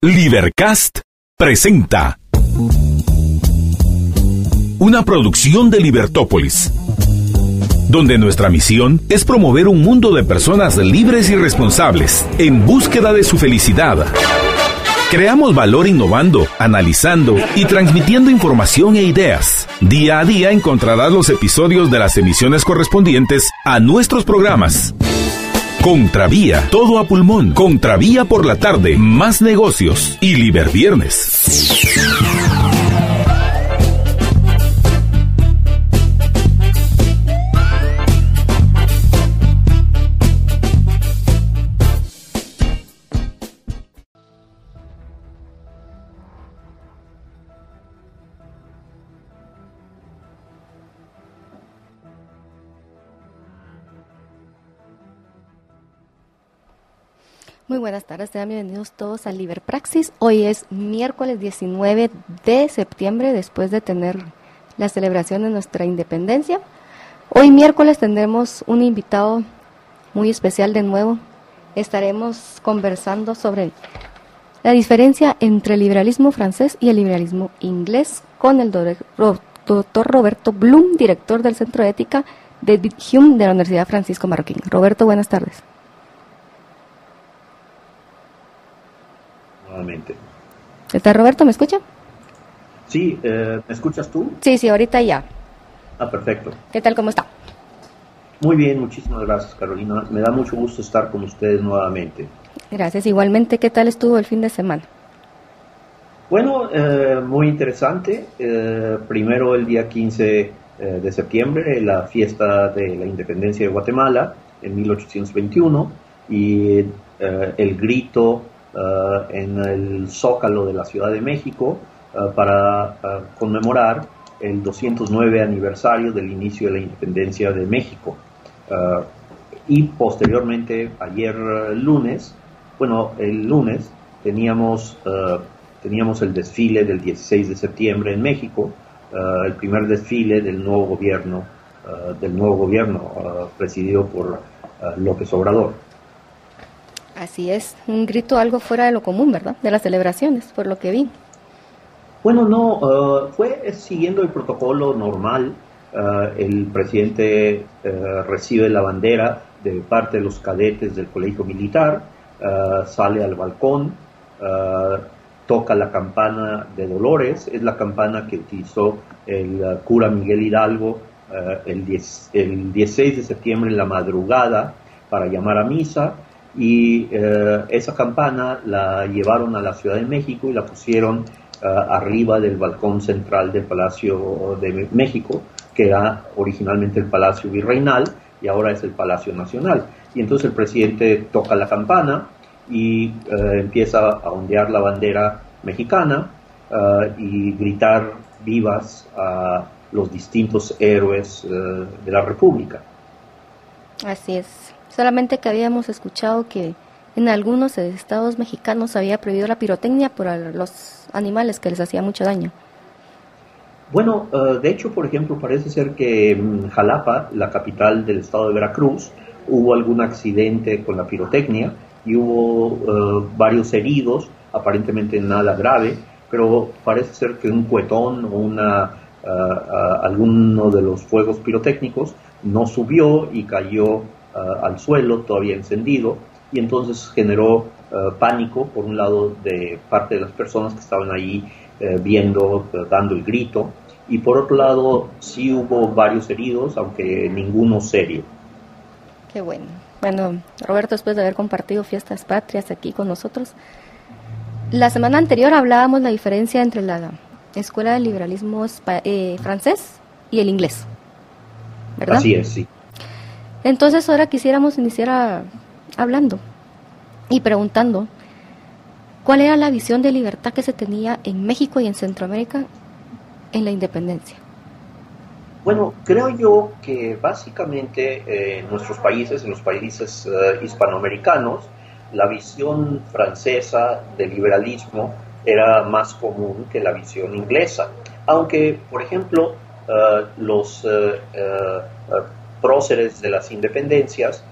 Libercast presenta una producción de Libertópolis, donde nuestra misión es promover un mundo de personas libres y responsables en búsqueda de su felicidad. Creamos valor innovando, analizando y transmitiendo información e ideas. Día a día encontrarás los episodios de las emisiones correspondientes a nuestros programas. Contravía, todo a pulmón. Contravía por la tarde, más negocios y Liberviernes. Muy buenas tardes, sean bienvenidos todos a Liberpraxis. Hoy es miércoles 19 de septiembre, después de tener la celebración de nuestra independencia. Hoy miércoles tendremos un invitado muy especial de nuevo. Estaremos conversando sobre la diferencia entre el liberalismo francés y el liberalismo inglés con el doctor Roberto Blum, director del Centro de Ética David Hume de la Universidad Francisco Marroquín. Roberto, buenas tardes. ¿Qué tal, Roberto? ¿Me escucha? Sí, ¿me escuchas tú? Sí, ahorita ya. Perfecto. ¿Qué tal, cómo está? Muy bien, muchísimas gracias, Carolina. Me da mucho gusto estar con ustedes nuevamente. Gracias, igualmente. ¿Qué tal estuvo el fin de semana? Bueno, muy interesante. Primero, el día 15 de septiembre, la fiesta de la independencia de Guatemala, en 1821, y el grito en el Zócalo de la Ciudad de México para conmemorar el 209 aniversario del inicio de la independencia de México. Y posteriormente, ayer lunes, el lunes teníamos el desfile del 16 de septiembre en México, el primer desfile del nuevo gobierno presidido por López Obrador. Así es, un grito algo fuera de lo común, ¿verdad? De las celebraciones, por lo que vi. Bueno, no, fue siguiendo el protocolo normal. El presidente recibe la bandera de parte de los cadetes del colegio militar, sale al balcón, toca la campana de Dolores, es la campana que utilizó el cura Miguel Hidalgo el 16 de septiembre en la madrugada para llamar a misa. Y esa campana la llevaron a la Ciudad de México y la pusieron arriba del balcón central del Palacio de México, que era originalmente el Palacio Virreinal y ahora es el Palacio Nacional. Y entonces el presidente toca la campana y empieza a ondear la bandera mexicana y gritar vivas a los distintos héroes de la República. Así es. Solamente que habíamos escuchado que en algunos estados mexicanos había prohibido la pirotecnia por los animales que les hacía mucho daño. Bueno, de hecho, por ejemplo, parece ser que en Jalapa, la capital del estado de Veracruz, hubo algún accidente con la pirotecnia y hubo varios heridos, aparentemente nada grave, pero parece ser que un cuetón o alguno de los fuegos pirotécnicos no subió y cayó al suelo, todavía encendido, y entonces generó pánico, por un lado, de parte de las personas que estaban ahí viendo, dando el grito, y por otro lado, sí hubo varios heridos, aunque ninguno serio. Qué bueno. Bueno, Roberto, después de haber compartido Fiestas Patrias aquí con nosotros, la semana anterior hablábamos de la diferencia entre la escuela de liberalismo francés y el inglés, ¿verdad? Así es, sí. Entonces ahora quisiéramos iniciar hablando y preguntando cuál era la visión de libertad que se tenía en México y en Centroamérica en la independencia. Bueno, creo yo que básicamente en nuestros países, en los países hispanoamericanos, la visión francesa del liberalismo era más común que la visión inglesa. Aunque, por ejemplo, los próceres de las independencias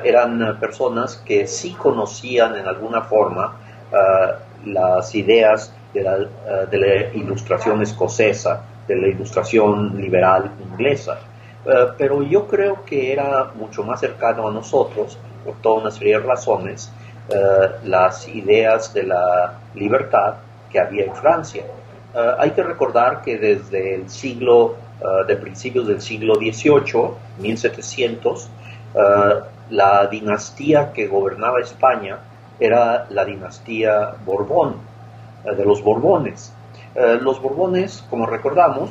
eran personas que sí conocían en alguna forma las ideas de la ilustración escocesa, de la ilustración liberal inglesa. Pero yo creo que era mucho más cercano a nosotros, por toda una serie de razones, las ideas de la libertad que había en Francia. Hay que recordar que desde el siglo, de principios del siglo XVIII, 1700, la dinastía que gobernaba España era la dinastía Borbón, de los Borbones. Los Borbones, como recordamos,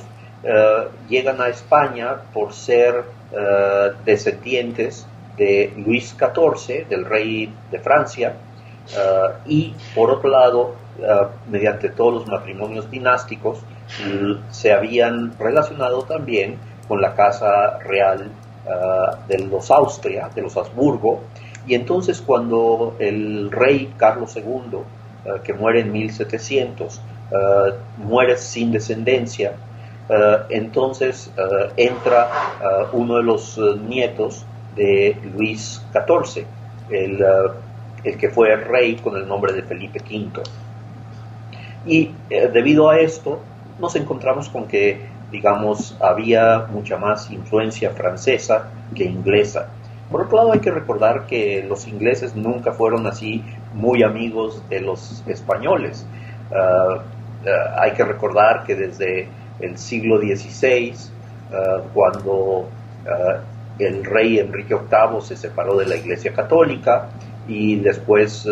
llegan a España por ser descendientes de Luis XIV, del rey de Francia, y por otro lado, mediante todos los matrimonios dinásticos, se habían relacionado también con la casa real de los Austria, de los Habsburgo, y entonces cuando el rey Carlos II, que muere en 1700, muere sin descendencia, entonces entra uno de los nietos de Luis XIV, el que fue rey con el nombre de Felipe V. Y debido a esto nos encontramos con que, digamos, había mucha más influencia francesa que inglesa. Por otro lado, hay que recordar que los ingleses nunca fueron así muy amigos de los españoles. Hay que recordar que desde el siglo XVI, cuando el rey Enrique VIII se separó de la Iglesia Católica y después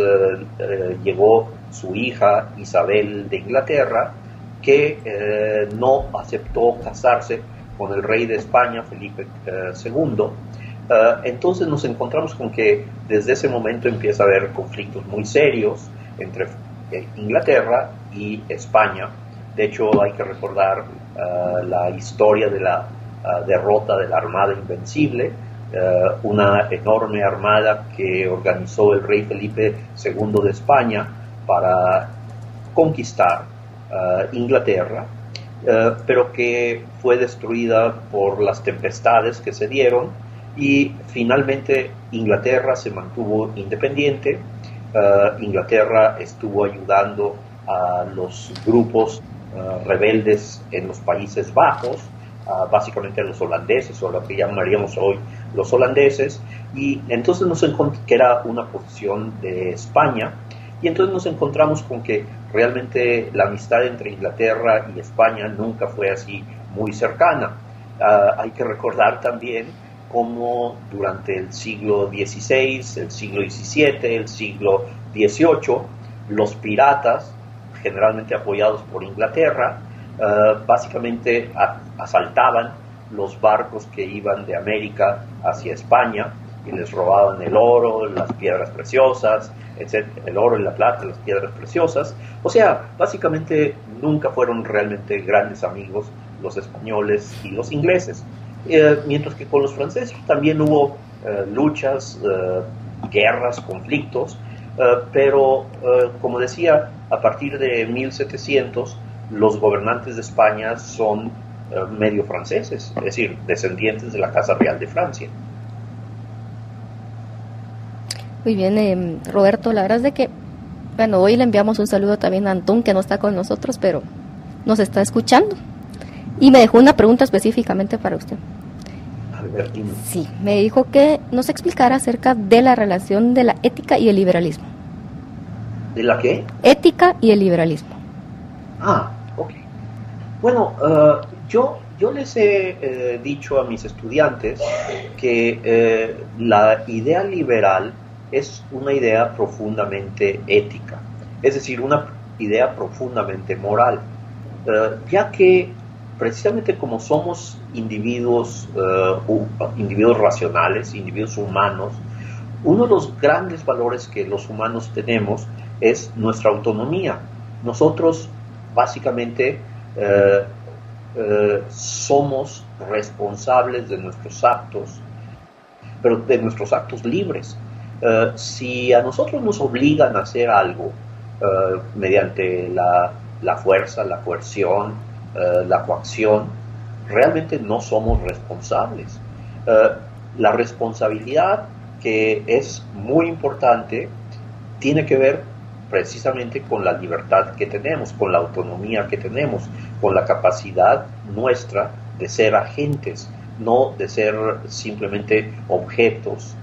llegó su hija Isabel de Inglaterra, que no aceptó casarse con el rey de España, Felipe II. Entonces nos encontramos con que desde ese momento empieza a haber conflictos muy serios entre Inglaterra y España. De hecho, hay que recordar la historia de la derrota de la Armada Invencible, una enorme armada que organizó el rey Felipe II de España para conquistar Inglaterra, pero que fue destruida por las tempestades que se dieron, y finalmente Inglaterra se mantuvo independiente. Inglaterra estuvo ayudando a los grupos rebeldes en los Países Bajos, básicamente a los holandeses, o lo que llamaríamos hoy los holandeses, y entonces que era una posición de España, y entonces nos encontramos con que realmente la amistad entre Inglaterra y España nunca fue así muy cercana. Hay que recordar también cómo durante el siglo XVI, el siglo XVII, el siglo XVIII, los piratas, generalmente apoyados por Inglaterra, básicamente asaltaban los barcos que iban de América hacia España y les robaban el oro, las piedras preciosas, etc., el oro y la plata, las piedras preciosas. O sea, básicamente nunca fueron realmente grandes amigos los españoles y los ingleses. Mientras que con los franceses también hubo luchas, guerras, conflictos, pero como decía, a partir de 1700 los gobernantes de España son medio franceses, es decir, descendientes de la Casa Real de Francia. Muy bien, Roberto, la verdad es de que, bueno, hoy le enviamos un saludo también a Antón, que no está con nosotros, pero nos está escuchando. Y me dejó una pregunta específicamente para usted. A ver, dime. Sí, me dijo que nos explicara acerca de la relación de la ética y el liberalismo. ¿De la qué? Ética y el liberalismo. Ah, ok. Bueno, yo les he dicho a mis estudiantes que la idea liberal es una idea profundamente ética, es decir, una idea profundamente moral, ya que precisamente como somos individuos racionales, individuos humanos, uno de los grandes valores que los humanos tenemos es nuestra autonomía. Nosotros básicamente somos responsables de nuestros actos, pero de nuestros actos libres. Si a nosotros nos obligan a hacer algo mediante la fuerza, la coerción, la coacción, realmente no somos responsables. La responsabilidad, que es muy importante, tiene que ver precisamente con la libertad que tenemos, con la autonomía que tenemos, con la capacidad nuestra de ser agentes, no de ser simplemente objetos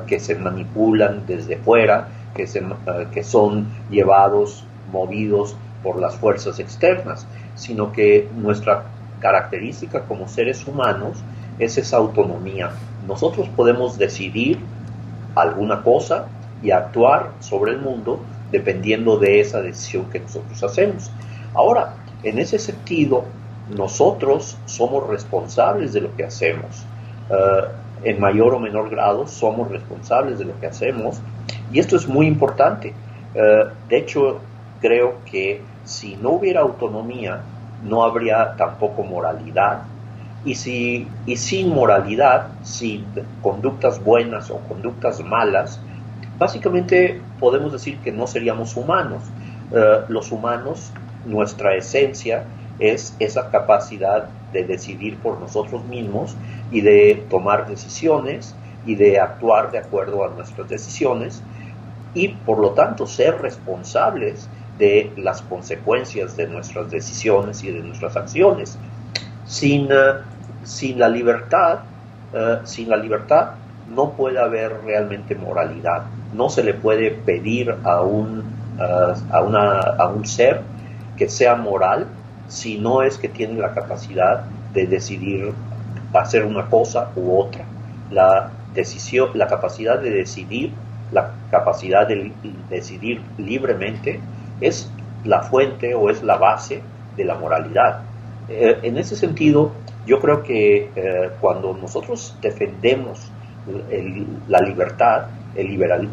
que se manipulan desde fuera, que son llevados, movidos por las fuerzas externas, sino que nuestra característica como seres humanos es esa autonomía. Nosotros podemos decidir alguna cosa y actuar sobre el mundo dependiendo de esa decisión que nosotros hacemos. Ahora, en ese sentido, nosotros somos responsables de lo que hacemos. En mayor o menor grado somos responsables de lo que hacemos, y esto es muy importante. De hecho, creo que si no hubiera autonomía, no habría tampoco moralidad, y sin moralidad, sin conductas buenas o conductas malas, básicamente podemos decir que no seríamos humanos. Los humanos, nuestra esencia es esa capacidad de decidir por nosotros mismos y de tomar decisiones y de actuar de acuerdo a nuestras decisiones, y por lo tanto ser responsables de las consecuencias de nuestras decisiones y de nuestras acciones. Sin la libertad no puede haber realmente moralidad. No se le puede pedir a un ser que sea moral si no es que tiene la capacidad de decidir hacer una cosa u otra. La capacidad de decidir, la capacidad de decidir libremente es la fuente o es la base de la moralidad. En ese sentido, yo creo que cuando nosotros defendemos la libertad,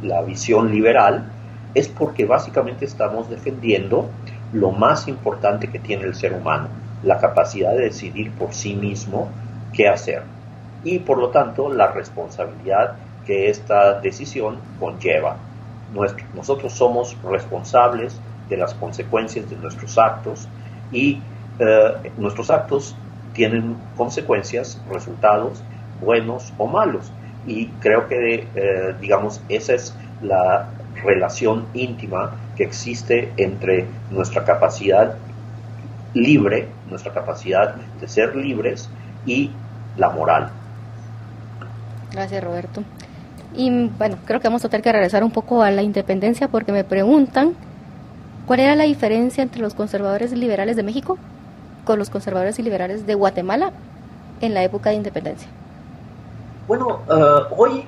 la visión liberal, es porque básicamente estamos defendiendo lo más importante que tiene el ser humano, la capacidad de decidir por sí mismo qué hacer, y por lo tanto la responsabilidad que esta decisión conlleva. Nosotros somos responsables de las consecuencias de nuestros actos, y nuestros actos tienen consecuencias, resultados buenos o malos, y creo que esa es la relación íntima que existe entre nuestra capacidad libre, nuestra capacidad de ser libres, y la moral. Gracias, Roberto. Y bueno, creo que vamos a tener que regresar un poco a la independencia, porque me preguntan ¿cuál era la diferencia entre los conservadores y liberales de México con los conservadores y liberales de Guatemala en la época de independencia? Bueno, hoy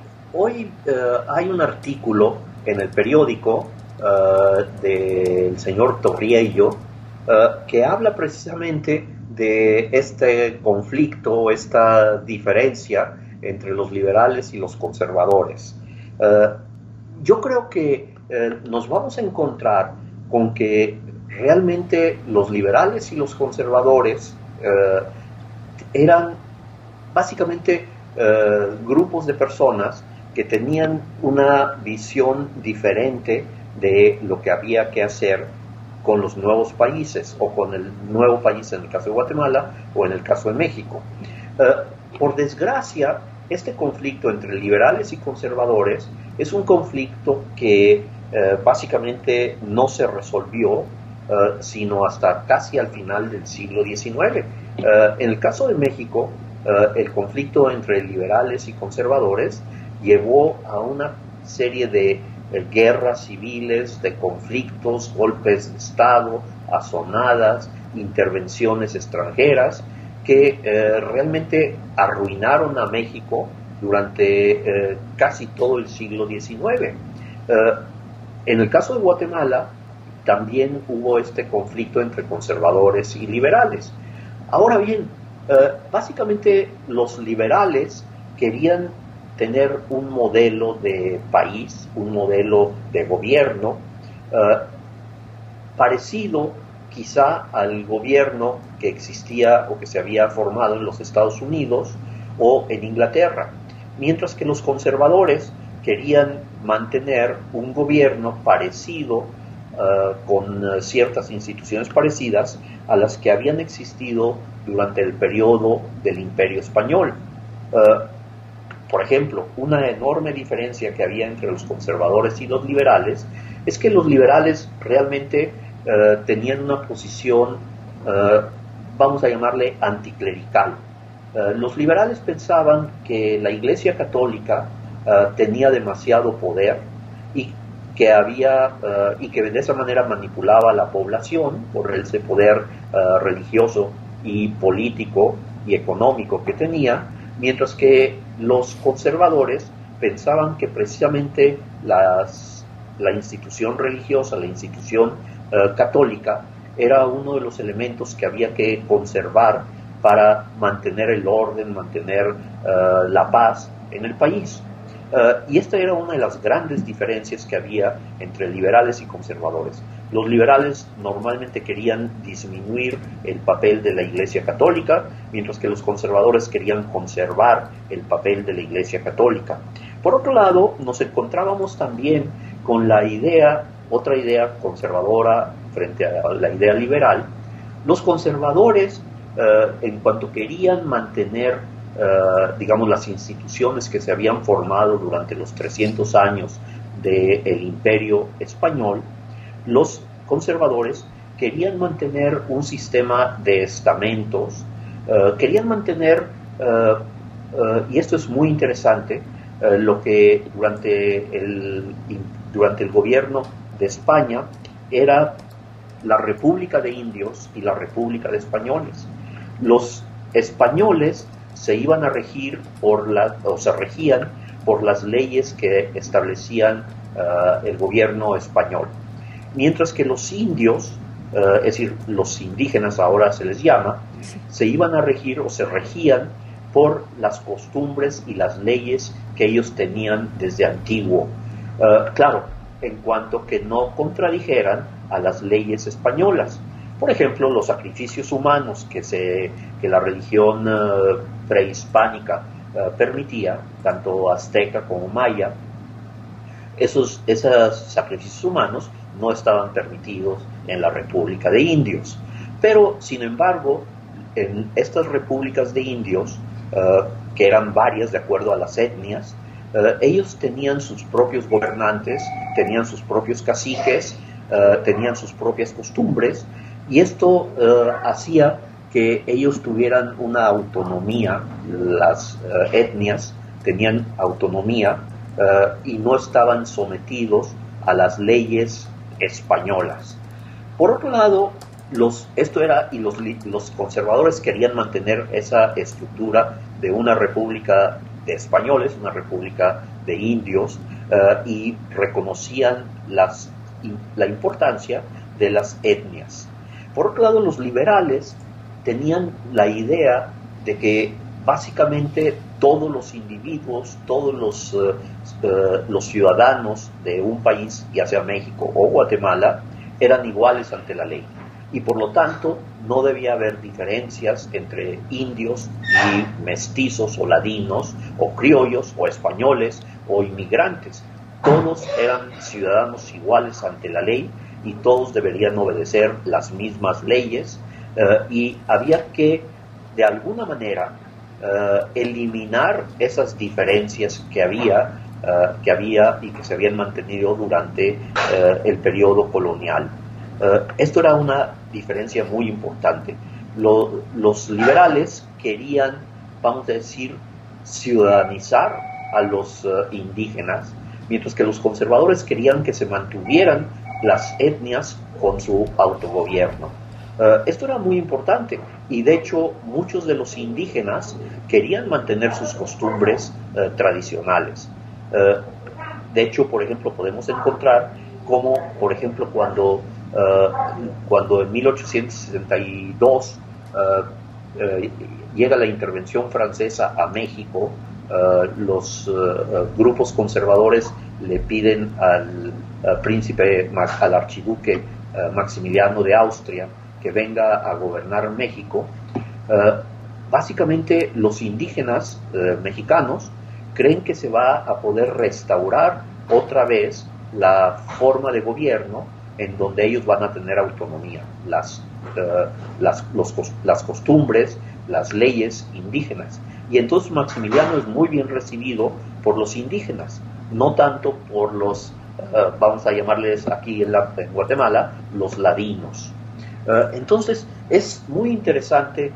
hay un artículo en el periódico del señor Torriello que habla precisamente de este conflicto, esta diferencia entre los liberales y los conservadores. Yo creo que nos vamos a encontrar con que realmente los liberales y los conservadores eran básicamente grupos de personas que tenían una visión diferente de lo que había que hacer con los nuevos países, o con el nuevo país en el caso de Guatemala o en el caso de México. Por desgracia, este conflicto entre liberales y conservadores es un conflicto que básicamente no se resolvió sino hasta casi al final del siglo XIX. En el caso de México, el conflicto entre liberales y conservadores llevó a una serie de guerras civiles, de conflictos, golpes de Estado, azonadas, intervenciones extranjeras que realmente arruinaron a México durante casi todo el siglo XIX. En el caso de Guatemala también hubo este conflicto entre conservadores y liberales. Ahora bien, básicamente los liberales querían tener un modelo de país, un modelo de gobierno parecido quizá al gobierno que existía o que se había formado en los Estados Unidos o en Inglaterra, mientras que los conservadores querían mantener un gobierno parecido, con ciertas instituciones parecidas a las que habían existido durante el periodo del Imperio Español. Por ejemplo, una enorme diferencia que había entre los conservadores y los liberales es que los liberales realmente tenían una posición, vamos a llamarle anticlerical. Los liberales pensaban que la Iglesia Católica tenía demasiado poder y que de esa manera manipulaba a la población por ese poder religioso y político y económico que tenía, mientras que los conservadores pensaban que precisamente la institución religiosa, la institución católica, era uno de los elementos que había que conservar para mantener el orden, mantener la paz en el país. Y esta era una de las grandes diferencias que había entre liberales y conservadores. Los liberales normalmente querían disminuir el papel de la Iglesia Católica, mientras que los conservadores querían conservar el papel de la Iglesia Católica. Por otro lado, nos encontrábamos también con otra idea conservadora frente a la idea liberal. Los conservadores, en cuanto querían mantener las instituciones que se habían formado durante los 300 años del Imperio Español, los conservadores querían mantener un sistema de estamentos, querían mantener, y esto es muy interesante, lo que durante el gobierno de España era la República de Indios y la República de Españoles. Los españoles se iban a regir se regían por las leyes que establecían el gobierno español, mientras que los indios, es decir, los indígenas ahora se les llama, se iban a regir o se regían por las costumbres y las leyes que ellos tenían desde antiguo. Claro, en cuanto que no contradijeran a las leyes españolas. Por ejemplo, los sacrificios humanos que la religión prehispánica permitía, tanto azteca como maya, esos sacrificios humanos no estaban permitidos en la República de Indios. Pero, sin embargo, en estas repúblicas de indios, que eran varias de acuerdo a las etnias, ellos tenían sus propios gobernantes, tenían sus propios caciques, tenían sus propias costumbres, y esto hacía que ellos tuvieran una autonomía. Las etnias tenían autonomía y no estaban sometidos a las leyes españolas. Por otro lado, los conservadores querían mantener esa estructura de una república de españoles, una república de indios, y reconocían la importancia de las etnias. Por otro lado, los liberales tenían la idea de que básicamente todos los individuos, todos los ciudadanos de un país, ya sea México o Guatemala, eran iguales ante la ley. Y por lo tanto no debía haber diferencias entre indios y mestizos o ladinos o criollos o españoles o inmigrantes. Todos eran ciudadanos iguales ante la ley y todos deberían obedecer las mismas leyes, y había que, de alguna manera, eliminar esas diferencias que había y que se habían mantenido durante el periodo colonial. Esto era una diferencia muy importante. Los liberales querían, vamos a decir, ciudadanizar a los indígenas, mientras que los conservadores querían que se mantuvieran las etnias con su autogobierno. Esto era muy importante y de hecho muchos de los indígenas querían mantener sus costumbres tradicionales. De hecho, por ejemplo, podemos encontrar como, por ejemplo, cuando en 1862 llega la intervención francesa a México, los grupos conservadores le piden al archiduque Maximiliano de Austria que venga a gobernar México. Básicamente los indígenas mexicanos creen que se va a poder restaurar otra vez la forma de gobierno en donde ellos van a tener autonomía, las costumbres, las leyes indígenas. Y entonces Maximiliano es muy bien recibido por los indígenas, no tanto por los vamos a llamarles aquí en Guatemala, los ladinos. Entonces es muy interesante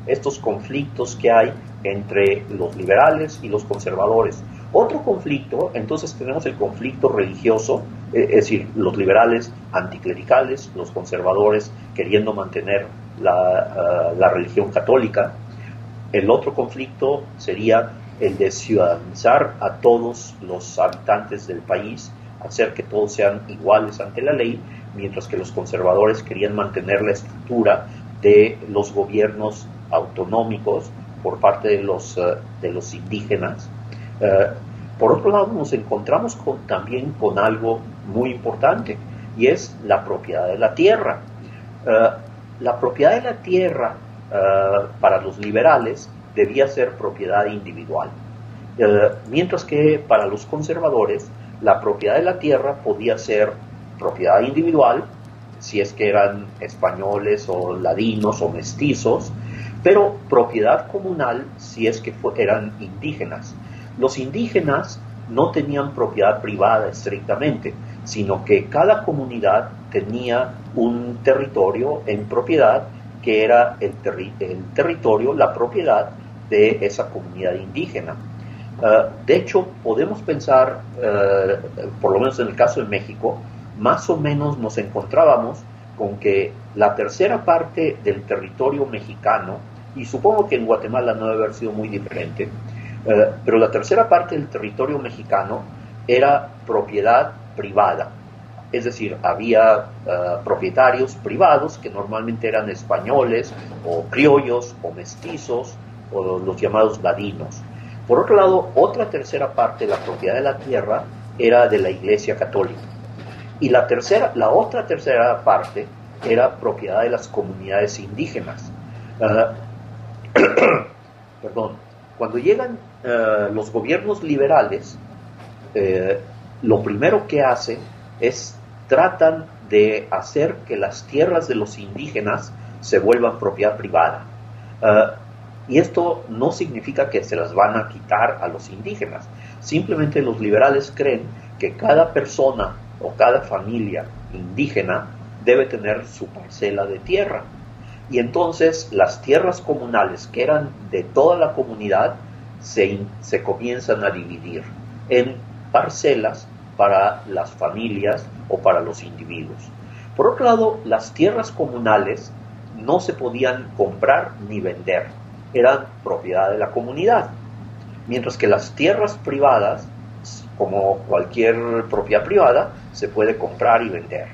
estos conflictos que hay entre los liberales y los conservadores. Otro conflicto, entonces tenemos el conflicto religioso, es decir, los liberales anticlericales, los conservadores queriendo mantener la religión católica. El otro conflicto sería el de ciudadanizar a todos los habitantes del país, hacer que todos sean iguales ante la ley, mientras que los conservadores querían mantener la estructura de los gobiernos autonómicos por parte de los indígenas. Por otro lado, nos encontramos también con algo muy importante, y es la propiedad de la tierra. La propiedad de la tierra para los liberales debía ser propiedad individual, mientras que para los conservadores la propiedad de la tierra podía ser propiedad individual, si es que eran españoles o ladinos o mestizos, pero propiedad comunal si es que eran indígenas. Los indígenas no tenían propiedad privada estrictamente, sino que cada comunidad tenía un territorio en propiedad que era el territorio, la propiedad de esa comunidad indígena. De hecho, podemos pensar, por lo menos en el caso de México, más o menos nos encontrábamos con que la tercera parte del territorio mexicano, y supongo que en Guatemala no debe haber sido muy diferente, pero la tercera parte del territorio mexicano era propiedad privada. Es decir, había propietarios privados que normalmente eran españoles o criollos o mestizos o los llamados ladinos. Por otro lado, otra tercera parte de la propiedad de la tierra era de la Iglesia Católica. Y la otra tercera parte era propiedad de las comunidades indígenas. Perdón. Cuando llegan los gobiernos liberales, lo primero que hacen es tratan de hacer que las tierras de los indígenas se vuelvan propiedad privada. Y esto no significa que se las van a quitar a los indígenas. Simplemente los liberales creen que cada persona o cada familia indígena debe tener su parcela de tierra. Y entonces las tierras comunales, que eran de toda la comunidad, se comienzan a dividir en parcelas para las familias o para los individuos. Por otro lado, las tierras comunales no se podían comprar ni vender, eran propiedad de la comunidad, mientras que las tierras privadas, como cualquier propiedad privada, se puede comprar y vender.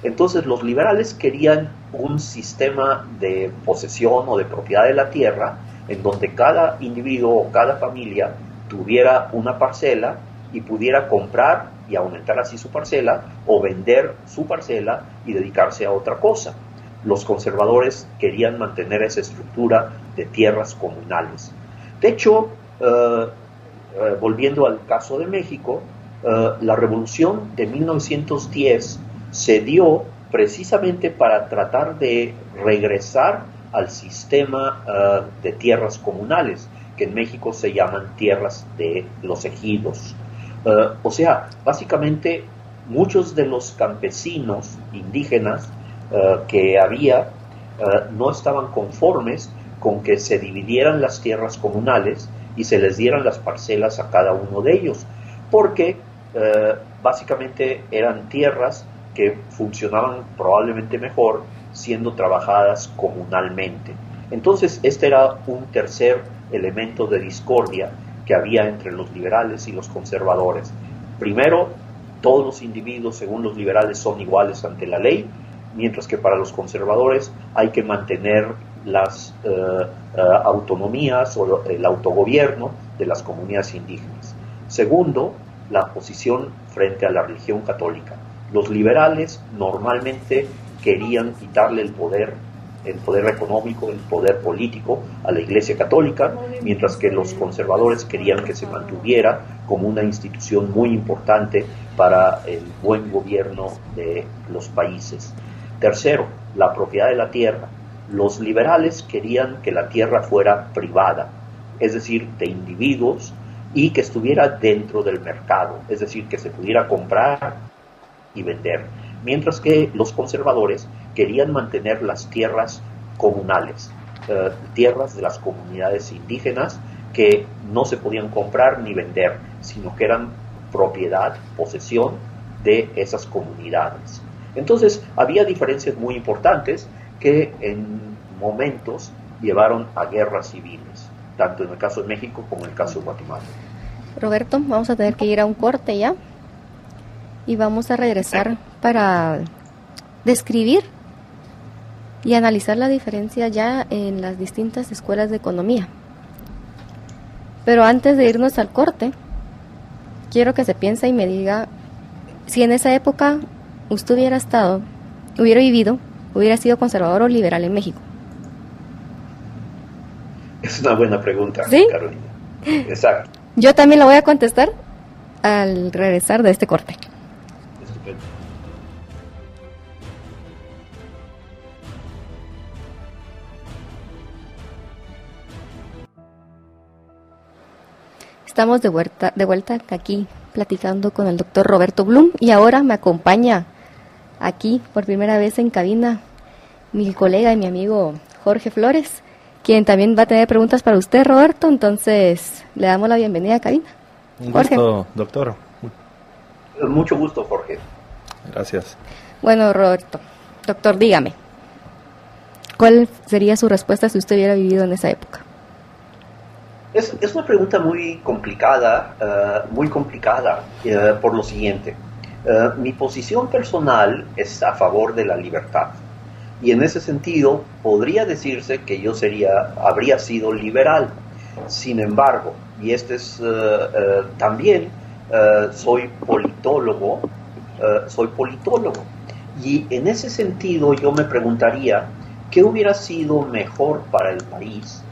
Entonces los liberales querían un sistema de posesión o de propiedad de la tierra en donde cada individuo o cada familia tuviera una parcela y pudiera comprar y aumentar así su parcela o vender su parcela y dedicarse a otra cosa. Los conservadores querían mantener esa estructura de tierras comunales. De hecho, volviendo al caso de México, la revolución de 1910 se dio precisamente para tratar de regresar al sistema de tierras comunales, que en México se llaman tierras de los ejidos. O sea, básicamente muchos de los campesinos indígenas que había no estaban conformes con que se dividieran las tierras comunales y se les dieran las parcelas a cada uno de ellos, porque básicamente eran tierras que funcionaban probablemente mejor siendo trabajadas comunalmente. Entonces este era un tercer elemento de discordia que había entre los liberales y los conservadores. Primero, todos los individuos, según los liberales, son iguales ante la ley, mientras que para los conservadores hay que mantener las autonomías o el autogobierno de las comunidades indígenas. Segundo, la posición frente a la religión católica. Los liberales normalmente querían quitarle el poder económico, el poder político a la Iglesia Católica, mientras que los conservadores querían que se mantuviera como una institución muy importante para el buen gobierno de los países. Tercero, la propiedad de la tierra. Los liberales querían que la tierra fuera privada, es decir, de individuos y que estuviera dentro del mercado, es decir, que se pudiera comprar y vender, mientras que los conservadores querían mantener las tierras comunales, tierras de las comunidades indígenas que no se podían comprar ni vender, sino que eran propiedad, posesión de esas comunidades. Entonces había diferencias muy importantes que en momentos llevaron a guerras civiles, tanto en el caso de México como en el caso de Guatemala. Roberto, vamos a tener que ir a un corte ya y vamos a regresar para describir y analizar la diferencia ya en las distintas escuelas de economía. Pero antes de irnos al corte, quiero que se piense y me diga si en esa época usted hubiera vivido, hubiera sido conservador o liberal en México. Es una buena pregunta, ¿sí? Carolina. Exacto. Yo también la voy a contestar al regresar de este corte. Estupendo. Estamos de vuelta aquí platicando con el doctor Roberto Blum y ahora me acompaña aquí por primera vez en cabina mi colega y mi amigo Jorge Flores, quien también va a tener preguntas para usted, Roberto. Entonces le damos la bienvenida a cabina. Un Jorge. gusto, doctor. Mucho gusto, Jorge. Gracias. Bueno, Roberto, doctor, dígame, ¿cuál sería su respuesta si usted hubiera vivido en esa época? Es una pregunta muy complicada por lo siguiente. Mi posición personal es a favor de la libertad y en ese sentido podría decirse que yo habría sido liberal. Sin embargo, y también soy politólogo y en ese sentido yo me preguntaría qué hubiera sido mejor para el país,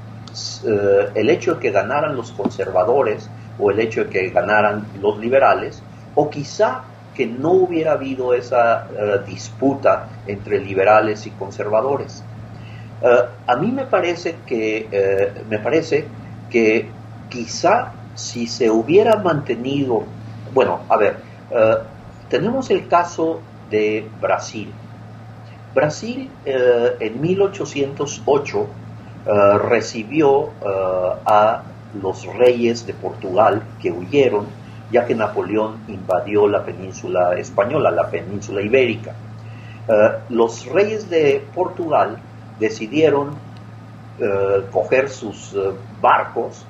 el hecho de que ganaran los conservadores o el hecho de que ganaran los liberales, o quizá que no hubiera habido esa disputa entre liberales y conservadores. A mí me parece que quizá si se hubiera mantenido, tenemos el caso de Brasil. Brasil en 1808 recibió a los reyes de Portugal que huyeron, ya que Napoleón invadió la península española, la península ibérica. Los reyes de Portugal decidieron coger sus barcos,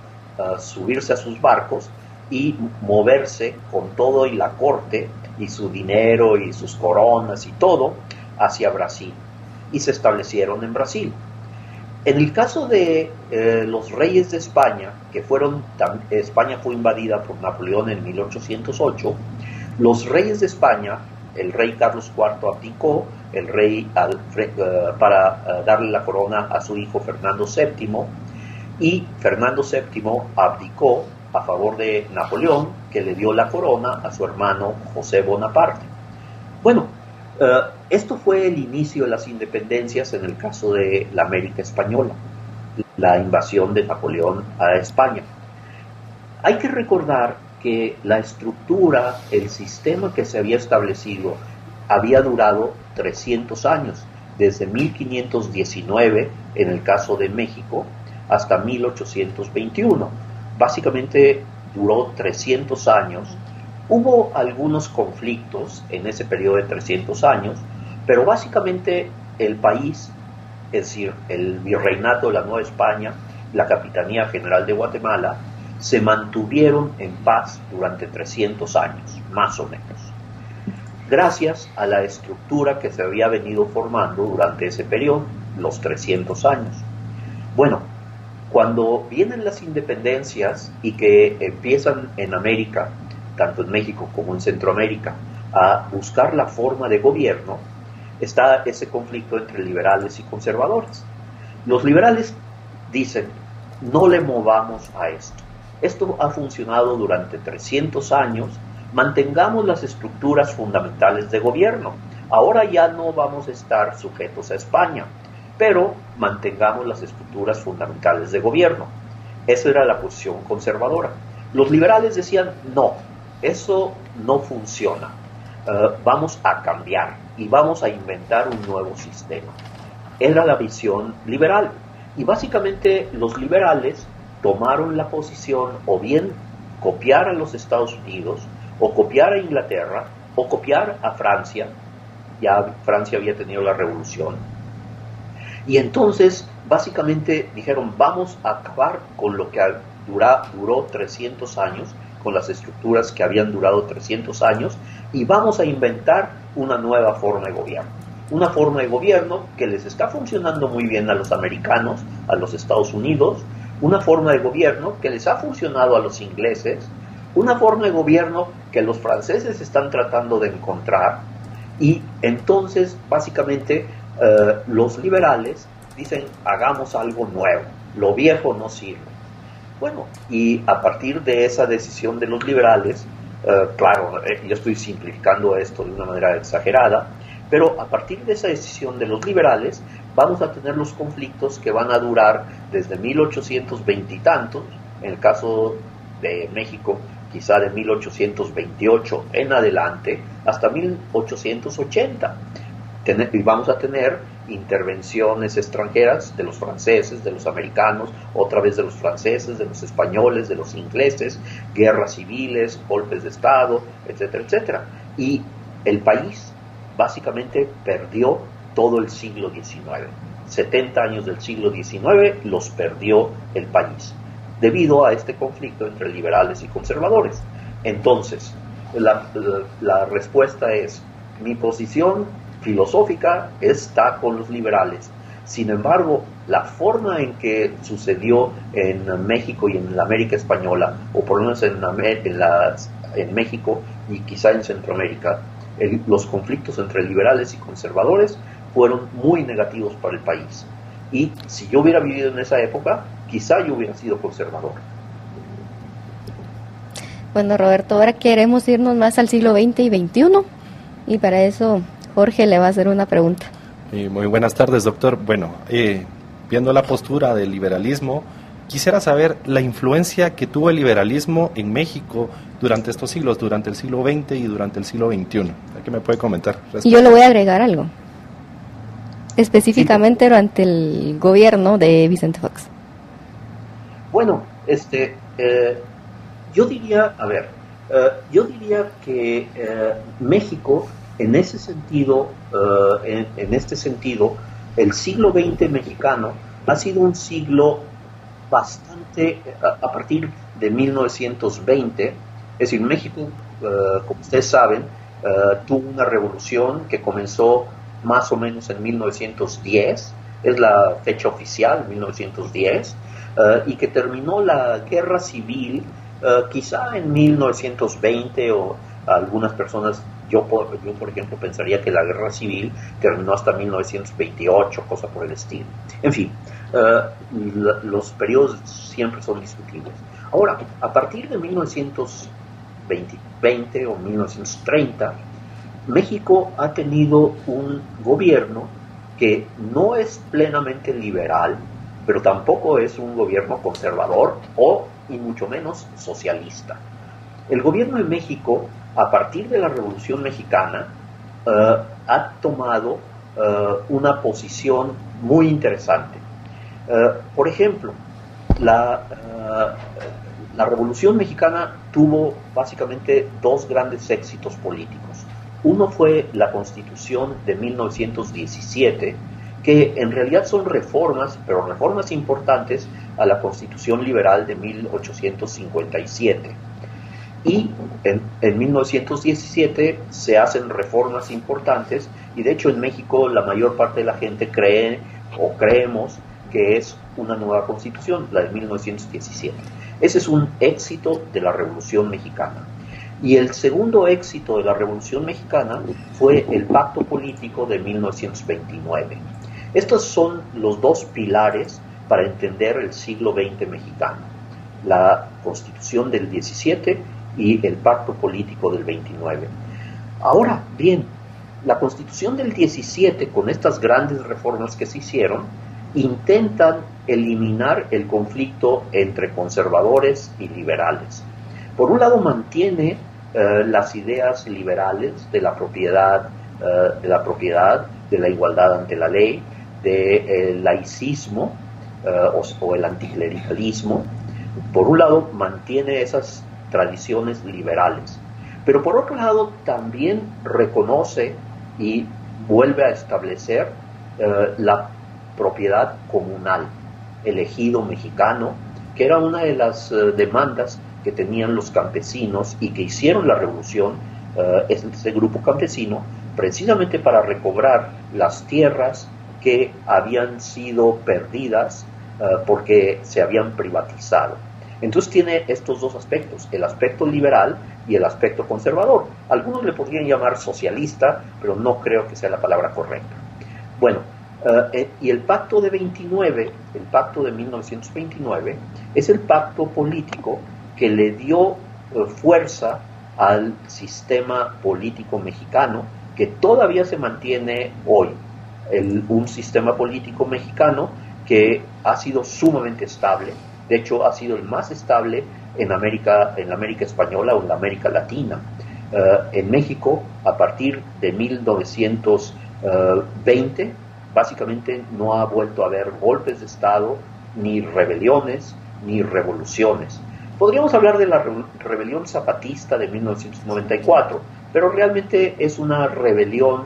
subirse a sus barcos y moverse con todo y la corte y su dinero y sus coronas y todo hacia Brasil, y se establecieron en Brasil. En el caso de los reyes de España, España fue invadida por Napoleón en 1808, los reyes de España, el rey Carlos IV abdicó, para darle la corona a su hijo Fernando VII, y Fernando VII abdicó a favor de Napoleón, que le dio la corona a su hermano José Bonaparte. Bueno, esto fue el inicio de las independencias en el caso de la América Española, la invasión de Napoleón a España. Hay que recordar que la estructura, el sistema que se había establecido, había durado 300 años, desde 1519 en el caso de México hasta 1821. Básicamente duró 300 años. Hubo algunos conflictos en ese periodo de 300 años, pero básicamente el país, es decir, el virreinato de la Nueva España, la Capitanía General de Guatemala, se mantuvieron en paz durante 300 años, más o menos, gracias a la estructura que se había venido formando durante ese periodo, los 300 años. Bueno, cuando vienen las independencias y que empiezan en América, tanto en México como en Centroamérica, a buscar la forma de gobierno, está ese conflicto entre liberales y conservadores. Los liberales dicen, no le movamos a esto. Esto ha funcionado durante 300 años, mantengamos las estructuras fundamentales de gobierno. Ahora ya no vamos a estar sujetos a España, pero mantengamos las estructuras fundamentales de gobierno. Esa era la posición conservadora. Los liberales decían, no, eso no funciona, vamos a cambiar y vamos a inventar un nuevo sistema. Era la visión liberal. Y básicamente los liberales tomaron la posición o bien copiar a los Estados Unidos, o copiar a Inglaterra, o copiar a Francia. Ya Francia había tenido la revolución. Y entonces básicamente dijeron, vamos a acabar con lo que duró 300 años, con las estructuras que habían durado 300 años, y vamos a inventar una nueva forma de gobierno. Una forma de gobierno que les está funcionando muy bien a los americanos, a los Estados Unidos, una forma de gobierno que les ha funcionado a los ingleses, una forma de gobierno que los franceses están tratando de encontrar, y entonces básicamente los liberales dicen, hagamos algo nuevo, lo viejo no sirve. Bueno, y a partir de esa decisión de los liberales, claro, yo estoy simplificando esto de una manera exagerada, pero a partir de esa decisión de los liberales vamos a tener los conflictos que van a durar desde 1820 y tantos, en el caso de México quizá de 1828 en adelante, hasta 1880. Y vamos a tener intervenciones extranjeras de los franceses, de los americanos, otra vez de los franceses, de los españoles, de los ingleses, guerras civiles, golpes de Estado, etcétera, etcétera. Y el país básicamente perdió todo el siglo XIX. 70 años del siglo XIX los perdió el país, debido a este conflicto entre liberales y conservadores. Entonces, la respuesta es, mi posición filosófica está con los liberales. Sin embargo, la forma en que sucedió en México y en la América Española, o por lo menos en México y quizá en Centroamérica, los conflictos entre liberales y conservadores fueron muy negativos para el país. Y si yo hubiera vivido en esa época, quizá yo hubiera sido conservador. Bueno, Roberto, ahora queremos irnos más al siglo XX y XXI, y para eso Jorge le va a hacer una pregunta. Muy buenas tardes, doctor. Bueno, viendo la postura del liberalismo, quisiera saber la influencia que tuvo el liberalismo en México durante estos siglos, durante el siglo XX y durante el siglo XXI. ¿Qué me puede comentar? Y yo le voy a agregar algo, específicamente durante el gobierno de Vicente Fox. Bueno, yo diría que México, en ese sentido, el siglo XX mexicano ha sido un siglo bastante, a partir de 1920, es decir, México, como ustedes saben, tuvo una revolución que comenzó más o menos en 1910, es la fecha oficial, 1910, y que terminó la guerra civil quizá en 1920, o algunas personas, yo por ejemplo pensaría que la guerra civil terminó hasta 1928, cosa por el estilo. En fin, los periodos siempre son discutibles. Ahora, a partir de 1920 o 1930, México ha tenido un gobierno que no es plenamente liberal, pero tampoco es un gobierno conservador y mucho menos socialista. El gobierno de México, a partir de la Revolución Mexicana, ha tomado una posición muy interesante. Por ejemplo, la Revolución Mexicana tuvo básicamente dos grandes éxitos políticos. Uno fue la Constitución de 1917, que en realidad son reformas, pero reformas importantes a la Constitución Liberal de 1857. Y en 1917 se hacen reformas importantes, y de hecho en México la mayor parte de la gente cree o creemos que es una nueva Constitución, la de 1917. Ese es un éxito de la Revolución Mexicana. Y el segundo éxito de la Revolución Mexicana fue el Pacto Político de 1929. Estos son los dos pilares para entender el siglo XX mexicano: la Constitución del 17 y el Pacto Político del 29. Ahora, bien, la Constitución del 17, con estas grandes reformas que se hicieron, intentan eliminar el conflicto entre conservadores y liberales. Por un lado mantiene las ideas liberales de la propiedad, de la igualdad ante la ley, del laicismo o el anticlericalismo. Por un lado mantiene esas tradiciones liberales, pero por otro lado también reconoce y vuelve a establecer la propiedad comunal, el ejido mexicano, que era una de las demandas que tenían los campesinos y que hicieron la revolución, ese grupo campesino, precisamente para recobrar las tierras que habían sido perdidas porque se habían privatizado. Entonces tiene estos dos aspectos, el aspecto liberal y el aspecto conservador. Algunos le podrían llamar socialista, pero no creo que sea la palabra correcta. Bueno, y el pacto de 29, el pacto de 1929, es el pacto político que le dio fuerza al sistema político mexicano, que todavía se mantiene hoy. Un sistema político mexicano que ha sido sumamente estable. De hecho, ha sido el más estable en la América española o en la América Latina. En México, a partir de 1920, básicamente no ha vuelto a haber golpes de Estado, ni rebeliones, ni revoluciones. Podríamos hablar de la rebelión zapatista de 1994, pero realmente es una rebelión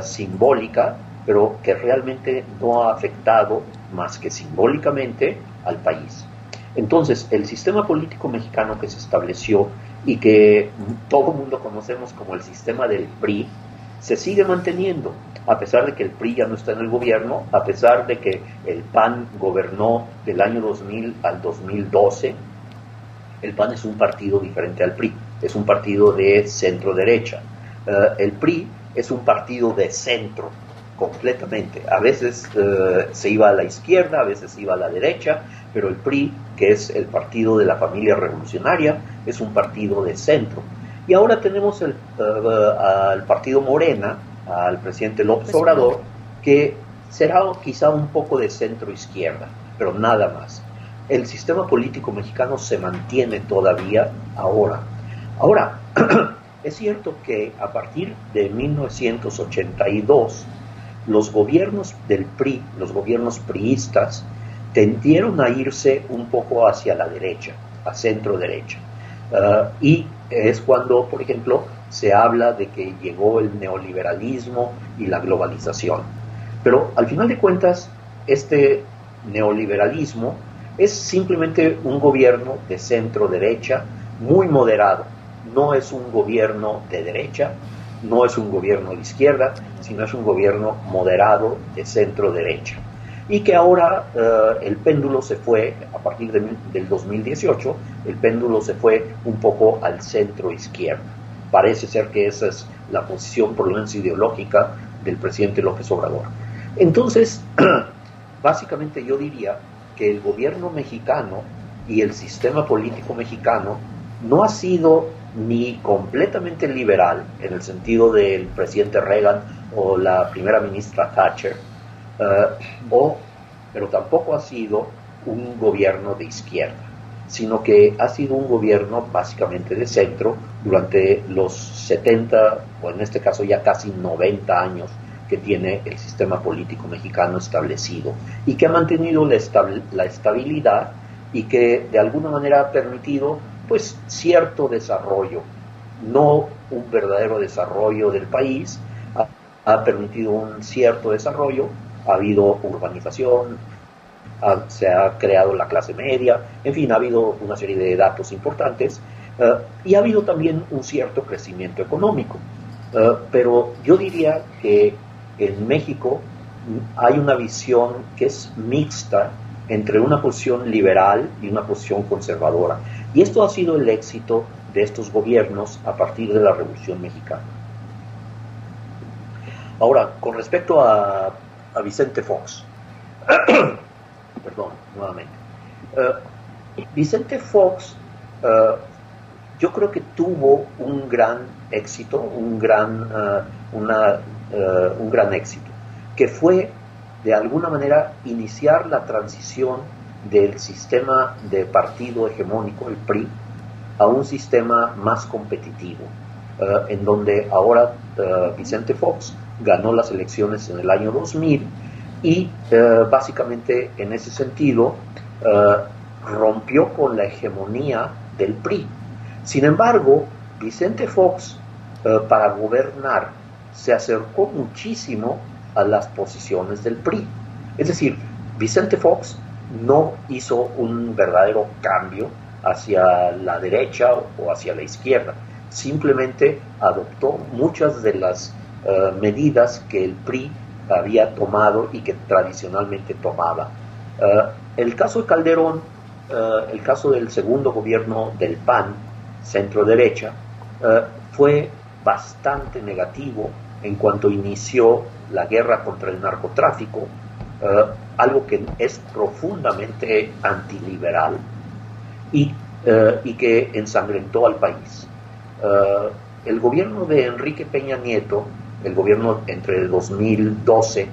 simbólica, pero que realmente no ha afectado más que simbólicamente al país. Entonces, el sistema político mexicano que se estableció y que todo el mundo conocemos como el sistema del PRI, se sigue manteniendo, a pesar de que el PRI ya no está en el gobierno, a pesar de que el PAN gobernó del año 2000 al 2012. El PAN es un partido diferente al PRI, es un partido de centro-derecha. El PRI es un partido de centro, completamente. A veces se iba a la izquierda, a veces se iba a la derecha, pero el PRI, que es el partido de la familia revolucionaria, es un partido de centro. Y ahora tenemos al partido Morena, al presidente López Obrador, que será quizá un poco de centro-izquierda, pero nada más. El sistema político mexicano se mantiene todavía ahora. Ahora, es cierto que a partir de 1982, los gobiernos del PRI, los gobiernos priistas, tendieron a irse un poco hacia la derecha, a centro-derecha. Y es cuando, por ejemplo, se habla de que llegó el neoliberalismo y la globalización. Pero al final de cuentas, este neoliberalismo es simplemente un gobierno de centro-derecha muy moderado. No es un gobierno de derecha, no es un gobierno de izquierda, sino es un gobierno moderado de centro-derecha. Y que ahora el péndulo se fue, a partir del 2018, el péndulo se fue un poco al centro-izquierda. Parece ser que esa es la posición, por lo menos ideológica, del presidente López Obrador. Entonces, básicamente yo diría que el gobierno mexicano y el sistema político mexicano no ha sido ni completamente liberal, en el sentido del presidente Reagan o la primera ministra Thatcher, pero tampoco ha sido un gobierno de izquierda, sino que ha sido un gobierno básicamente de centro durante los 70, o en este caso ya casi 90 años que tiene el sistema político mexicano establecido, y que ha mantenido la estabilidad y que de alguna manera ha permitido pues cierto desarrollo, no un verdadero desarrollo del país, ha permitido un cierto desarrollo, ha habido urbanización, se ha creado la clase media, en fin, ha habido una serie de datos importantes, y ha habido también un cierto crecimiento económico. Pero yo diría que en México hay una visión que es mixta entre una posición liberal y una posición conservadora. Y esto ha sido el éxito de estos gobiernos a partir de la Revolución Mexicana. Ahora, con respecto a Vicente Fox, perdón, nuevamente. Vicente Fox, yo creo que tuvo un gran éxito, un gran éxito, que fue de alguna manera iniciar la transición del sistema de partido hegemónico, el PRI, a un sistema más competitivo, en donde ahora Vicente Fox ganó las elecciones en el año 2000 y básicamente en ese sentido rompió con la hegemonía del PRI. Sin embargo, Vicente Fox para gobernar se acercó muchísimo a las posiciones del PRI. Es decir, Vicente Fox no hizo un verdadero cambio hacia la derecha o hacia la izquierda, simplemente adoptó muchas de las medidas que el PRI había tomado y que tradicionalmente tomaba. El caso de Calderón, el caso del segundo gobierno del PAN, centro-derecha, fue bastante negativo en cuanto inició la guerra contra el narcotráfico, algo que es profundamente antiliberal y que ensangrentó al país. El gobierno de Enrique Peña Nieto, el gobierno entre 2012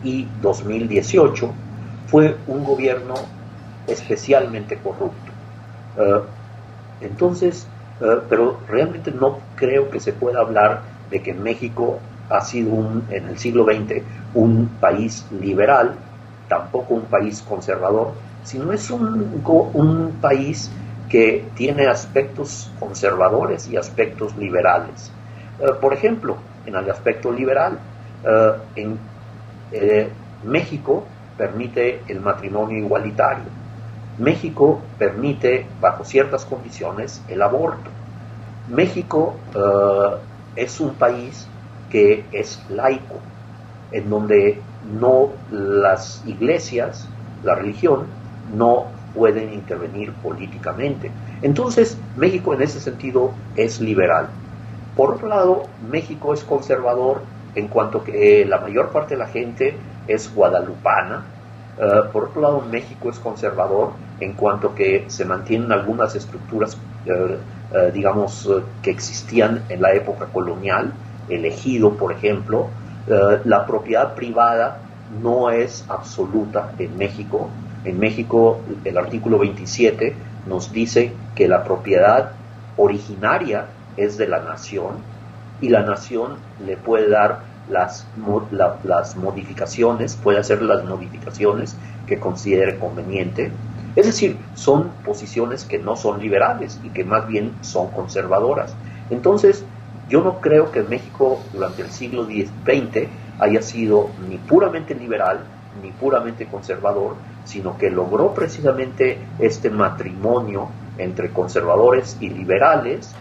y 2018, fue un gobierno especialmente corrupto. Pero realmente no creo que se pueda hablar de que México ha sido en el siglo XX un país liberal, tampoco un país conservador, sino es un país que tiene aspectos conservadores y aspectos liberales. Por ejemplo, en el aspecto liberal, México permite el matrimonio igualitario. México permite, bajo ciertas condiciones, el aborto. México es un país que es laico, en donde las iglesias, la religión, no pueden intervenir políticamente. Entonces, México en ese sentido es liberal. Por otro lado, México es conservador en cuanto que la mayor parte de la gente es guadalupana. Por otro lado, México es conservador en cuanto que se mantienen algunas estructuras, que existían en la época colonial. El ejido, por ejemplo. La propiedad privada no es absoluta en México. En México, el artículo 27 nos dice que la propiedad originaria es de la nación y la nación le puede dar las modificaciones, puede hacer las modificaciones que considere conveniente. Es decir, son posiciones que no son liberales y que más bien son conservadoras. Entonces, yo no creo que México durante el siglo XX haya sido ni puramente liberal ni puramente conservador, sino que logró precisamente este matrimonio entre conservadores y liberales,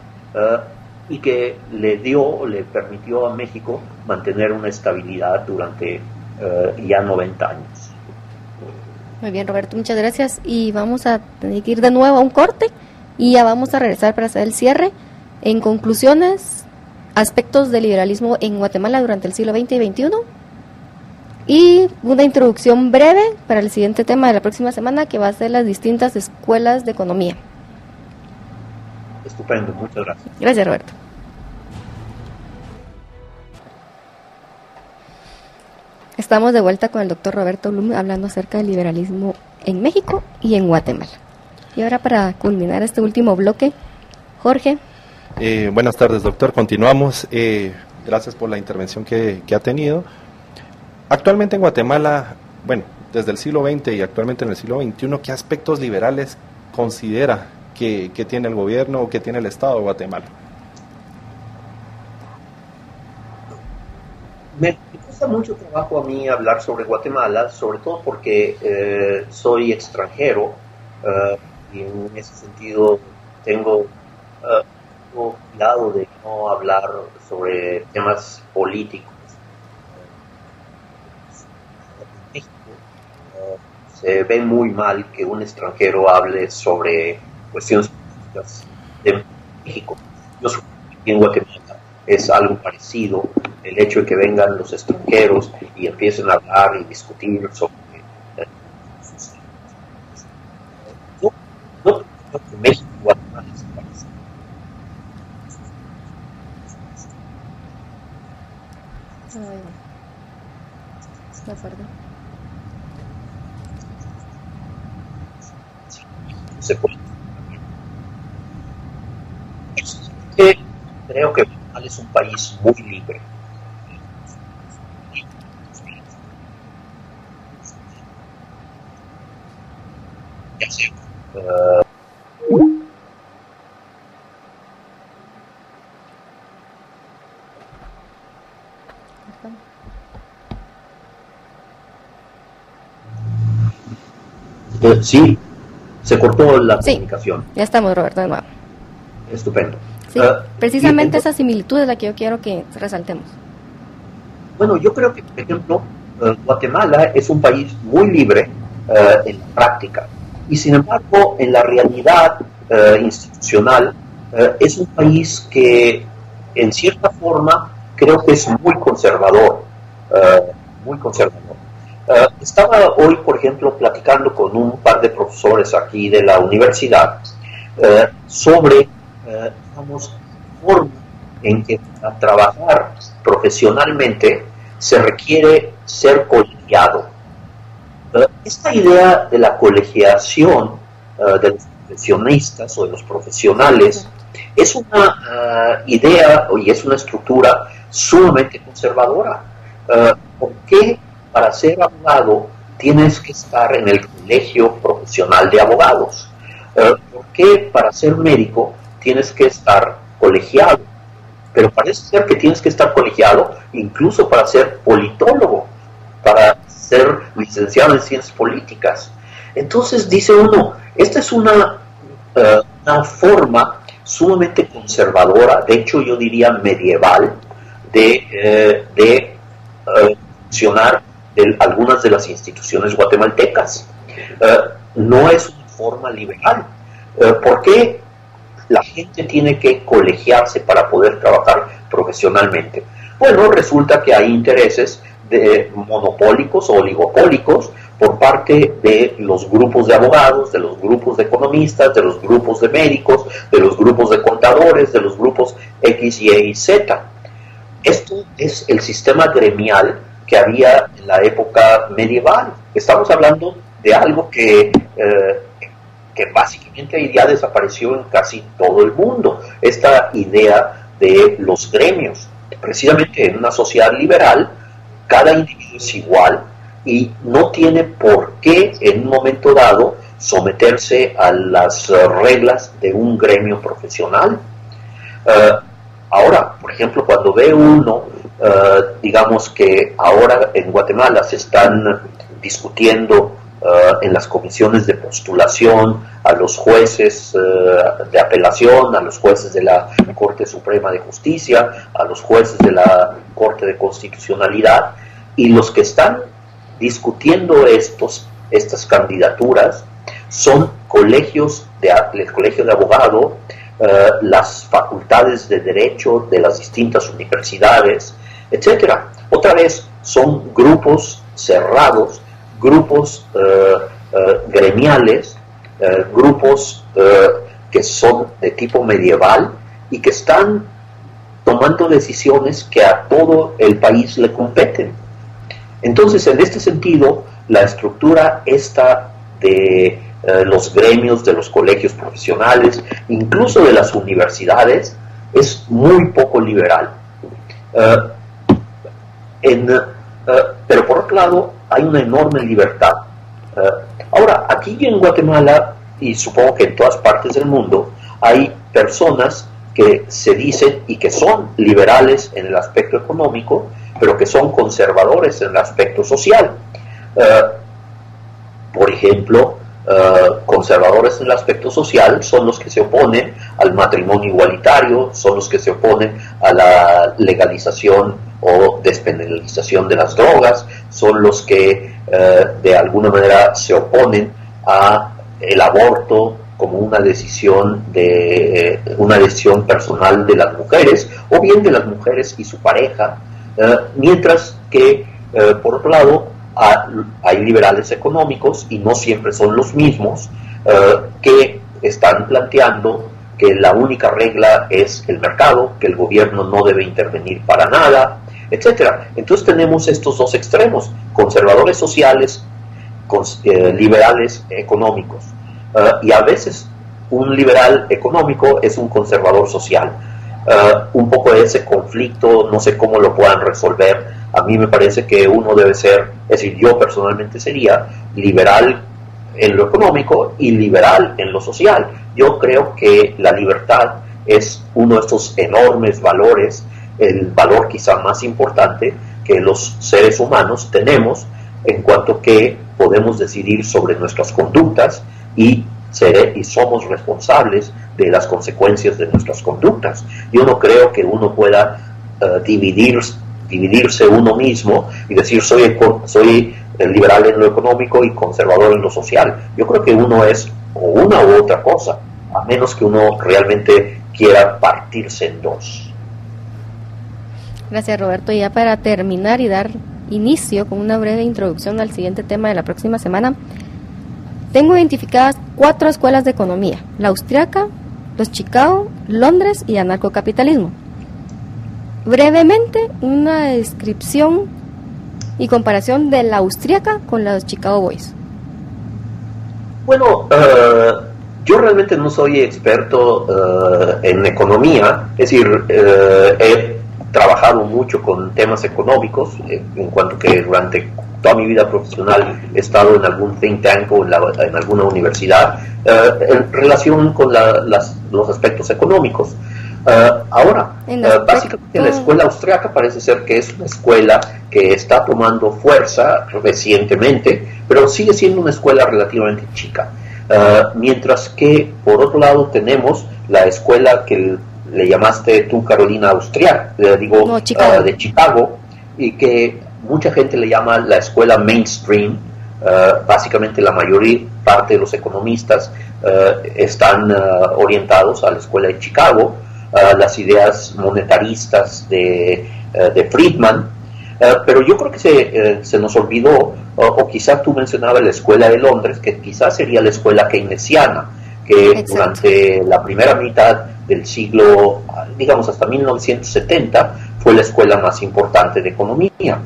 y que le permitió a México mantener una estabilidad durante ya 90 años. Muy bien, Roberto, muchas gracias. Y vamos a tener que ir de nuevo a un corte y ya vamos a regresar para hacer el cierre. En conclusiones, aspectos del liberalismo en Guatemala durante el siglo XX y XXI, y una introducción breve para el siguiente tema de la próxima semana, que va a ser las distintas escuelas de economía. Estupendo, muchas gracias. Gracias, Roberto. Estamos de vuelta con el doctor Roberto Blum hablando acerca del liberalismo en México y en Guatemala. Y ahora, para culminar este último bloque, Jorge. Buenas tardes, doctor. Continuamos. Gracias por la intervención que ha tenido. Actualmente en Guatemala, bueno, desde el siglo XX y actualmente en el siglo XXI, ¿qué aspectos liberales considera que tiene el gobierno o que tiene el Estado de Guatemala? Me cuesta mucho trabajo a mí hablar sobre Guatemala, sobre todo porque soy extranjero y en ese sentido tengo cuidado de no hablar sobre temas políticos. En México se ve muy mal que un extranjero hable sobre cuestiones políticas de México. Yo supongo que en Guatemala es algo parecido, el hecho de que vengan los extranjeros y empiecen a hablar y discutir sobre no creo que México y Guatemala se parecen. De acuerdo. Se puede. creo que Guatemala es un país muy libre. Ya sé, sí, se cortó la comunicación. Ya estamos, Roberto, de nuevo. Estupendo. Sí, precisamente esa similitud es la que yo quiero que resaltemos. Bueno, yo creo que, por ejemplo, Guatemala es un país muy libre en la práctica y, sin embargo, en la realidad institucional es un país que, en cierta forma, creo que es muy conservador. Muy conservador. Estaba hoy, por ejemplo, platicando con un par de profesores aquí de la universidad sobre, digamos, forma en que para trabajar profesionalmente se requiere ser colegiado. Esta idea de la colegiación de los profesionistas o de los profesionales es una idea y es una estructura sumamente conservadora. ¿Por qué para ser abogado tienes que estar en el colegio profesional de abogados? ¿Por qué para ser médico tienes que estar colegiado? Pero parece ser que tienes que estar colegiado incluso para ser politólogo, para ser licenciado en ciencias políticas. Entonces dice uno, esta es una forma sumamente conservadora, de hecho yo diría medieval, de funcionar de algunas de las instituciones guatemaltecas. No es una forma liberal. ¿Por qué la gente tiene que colegiarse para poder trabajar profesionalmente? Bueno, resulta que hay intereses monopólicos o oligopólicos por parte de los grupos de abogados, de los grupos de economistas, de los grupos de médicos, de los grupos de contadores, de los grupos X, Y y Z. Esto es el sistema gremial que había en la época medieval. Estamos hablando de algo que básicamente ya desapareció en casi todo el mundo. Esta idea de los gremios. Precisamente en una sociedad liberal, cada individuo es igual y no tiene por qué en un momento dado someterse a las reglas de un gremio profesional. Ahora, por ejemplo, cuando ve uno, digamos que ahora en Guatemala se están discutiendo en las comisiones de postulación a los jueces de apelación, a los jueces de la Corte Suprema de Justicia, a los jueces de la Corte de Constitucionalidad, y los que están discutiendo estas candidaturas son colegios el colegio de abogado, las facultades de derecho de las distintas universidades, etcétera. Otra vez son grupos cerrados, grupos gremiales, grupos que son de tipo medieval y que están tomando decisiones que a todo el país le competen. Entonces, en este sentido, la estructura esta de los gremios, de los colegios profesionales, incluso de las universidades, es muy poco liberal. Pero por otro lado, hay una enorme libertad. Ahora, aquí en Guatemala, y supongo que en todas partes del mundo, hay personas que se dicen y que son liberales en el aspecto económico, pero que son conservadores en el aspecto social. Por ejemplo, conservadores en el aspecto social son los que se oponen al matrimonio igualitario, son los que se oponen a la legalización o despenalización de las drogas, son los que de alguna manera se oponen a el aborto como una decisión personal de las mujeres, o bien de las mujeres y su pareja, mientras que por otro lado hay liberales económicos, y no siempre son los mismos, que están planteando que la única regla es el mercado, que el gobierno no debe intervenir para nada, etcétera. Entonces tenemos estos dos extremos, conservadores sociales, liberales económicos, y a veces un liberal económico es un conservador social. un poco de ese conflicto, no sé cómo lo puedan resolver. A mí me parece que uno debe ser, es decir, yo personalmente sería liberal en lo económico y liberal en lo social. Yo creo que la libertad es uno de estos enormes valores, el valor quizá más importante que los seres humanos tenemos, en cuanto que podemos decidir sobre nuestras conductas y somos responsables de las consecuencias de nuestras conductas. Yo no creo que uno pueda dividirse uno mismo y decir soy liberal en lo económico y conservador en lo social. Yo creo que uno es o una u otra cosa, a menos que uno realmente quiera partirse en dos. Gracias, Roberto. Ya para terminar y dar inicio con una breve introducción al siguiente tema de la próxima semana, tengo identificadas 4 escuelas de economía: la austriaca, los Chicago, Londres y anarcocapitalismo. Brevemente, una descripción y comparación de la austriaca con los Chicago Boys. Bueno, yo realmente no soy experto en economía, es decir, he trabajado mucho con temas económicos, en cuanto que durante toda mi vida profesional he estado en algún think tank o en alguna universidad en relación con los aspectos económicos. Ahora, básicamente la escuela austriaca parece ser que es una escuela que está tomando fuerza recientemente, pero sigue siendo una escuela relativamente chica. Mientras que, por otro lado, tenemos la escuela que le llamaste tú, Carolina, austriaca, de Chicago, y que mucha gente le llama la escuela mainstream. Básicamente la mayor parte de los economistas están orientados a la escuela de Chicago, las ideas monetaristas de Friedman, pero yo creo que se nos olvidó, o quizás tú mencionabas la escuela de Londres, que quizás sería la escuela keynesiana, que Exacto. Durante la primera mitad del siglo, digamos hasta 1970, fue la escuela más importante de economía.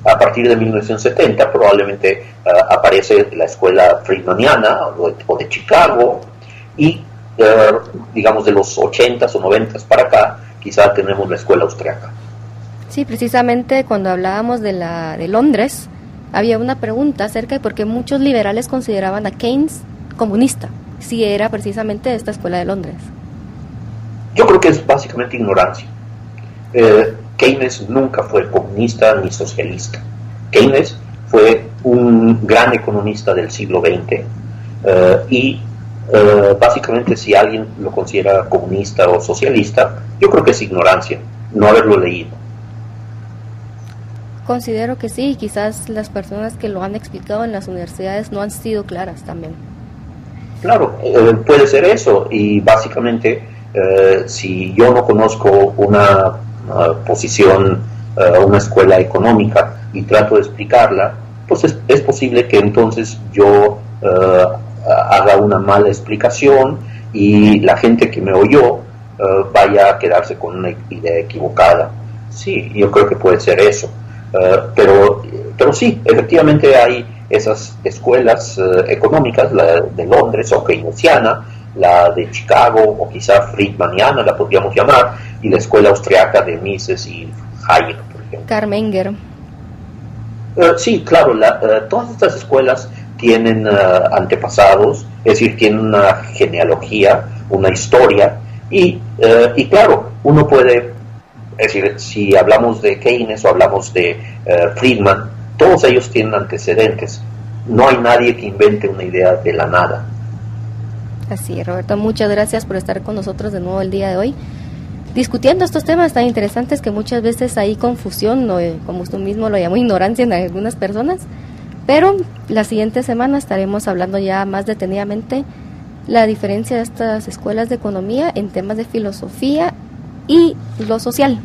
A partir de 1970 probablemente aparece la escuela friedmaniana o de Chicago, y digamos de los 80s o 90s para acá quizá tenemos la escuela austriaca. Sí, precisamente cuando hablábamos de Londres había una pregunta acerca de por qué muchos liberales consideraban a Keynes comunista, si era precisamente de esta escuela de Londres. Yo creo que es básicamente ignorancia. Keynes nunca fue comunista ni socialista. Keynes fue un gran economista del siglo XX y básicamente si alguien lo considera comunista o socialista, yo creo que es ignorancia, no haberlo leído. Considero que sí, y quizás las personas que lo han explicado en las universidades no han sido claras también. Claro, puede ser eso, y básicamente si yo no conozco una posición, una escuela económica y trato de explicarla, pues es posible que entonces yo haga una mala explicación y la gente que me oyó vaya a quedarse con una idea equivocada. Sí, yo creo que puede ser eso. Pero sí, efectivamente hay esas escuelas económicas, la de Londres o keynesiana, la de Chicago o quizá friedmaniana la podríamos llamar, y la escuela austriaca de Mises y Hayek, por ejemplo. Karl Menger. Sí, claro, todas estas escuelas tienen antepasados, es decir, tienen una genealogía, una historia, y claro, uno puede, es decir, si hablamos de Keynes o hablamos de Friedman, todos ellos tienen antecedentes. No hay nadie que invente una idea de la nada. Así es, Roberto, muchas gracias por estar con nosotros de nuevo el día de hoy, discutiendo estos temas tan interesantes que muchas veces hay confusión, como usted mismo lo llamó, ignorancia en algunas personas, pero la siguiente semana estaremos hablando ya más detenidamente la diferencia de estas escuelas de economía en temas de filosofía y lo social.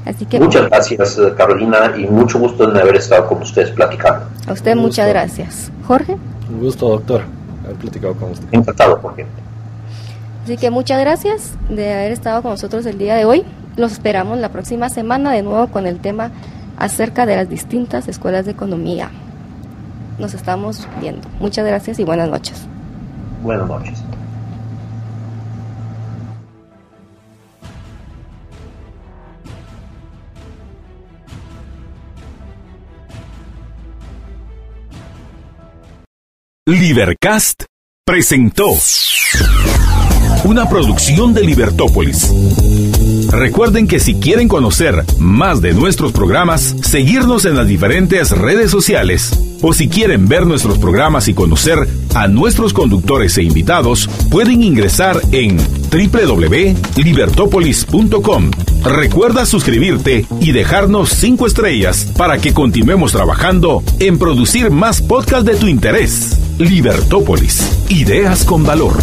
Así que muchas gracias, Carolina, y mucho gusto en haber estado con ustedes platicando. A usted muchas gracias. Jorge. Un gusto, doctor, haber platicado con usted. Encantado, Jorge. Así que muchas gracias de haber estado con nosotros el día de hoy. Los esperamos la próxima semana de nuevo con el tema acerca de las distintas escuelas de economía. Nos estamos viendo. Muchas gracias y buenas noches. Buenas noches. Libercast presentó una producción de Libertópolis. Recuerden que si quieren conocer más de nuestros programas, seguirnos en las diferentes redes sociales, o si quieren ver nuestros programas y conocer a nuestros conductores e invitados, pueden ingresar en www.libertopolis.com. Recuerda suscribirte y dejarnos 5 estrellas para que continuemos trabajando en producir más podcasts de tu interés. Libertópolis, ideas con valor.